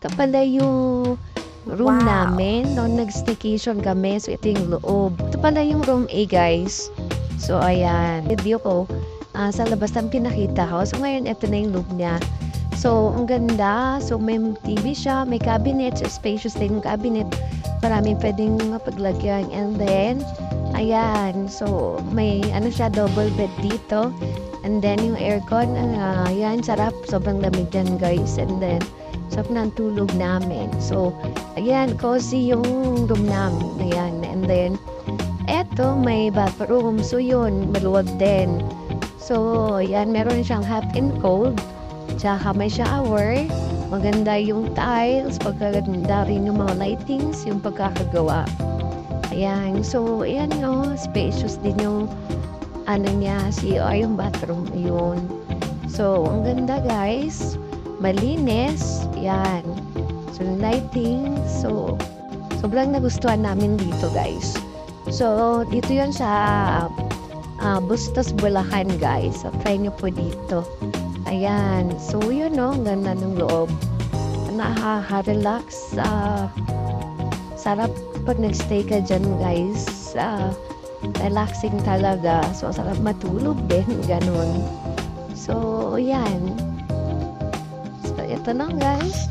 Ito pala yung room Wow! namin nung nag-staycation kami. So, ito yung loob. Ito pala yung room A, guys. So, ayan. Video ko, sa labas ang pinakita ko. So, ngayon, ito na yung room niya. So, ang ganda. So, may TV siya, may cabinet. So, spacious din yung cabinet. Maraming pwedeng mapaglagyan. And then, ayan. So, may ano siya, double bed dito. And then, yung aircon, ayan, sarap. Sobrang lamig dyan, guys. And then, sarap ng tulog namin. So, ayan, cozy yung room namin. Ayan. And then, eto, may bathroom. So, yun, maluwag din. So, ayan, meron siyang hot and cold. Tsaka may shower. Maganda yung tiles. Pagkaganda rin yung mga lightings, yung pagkakagawa. Ayan. So, ayan, no. Spacious din yung ano niya, CR, yung bathroom. Yun. So, ang ganda, guys. Malinis. Yan. So, lighting. So, sobrang nagustuhan namin dito, guys. So, dito yan sa Bustos, Bulacan, guys. So, try nyo po dito. Ayan. So, yun, no. Ang ganda ng loob. Nakaka-relax. Sarap pag nagstay ka dyan, guys. Relaxing talaga. So, sarap matulog din. Ganun. So, yan. So, ito na, guys.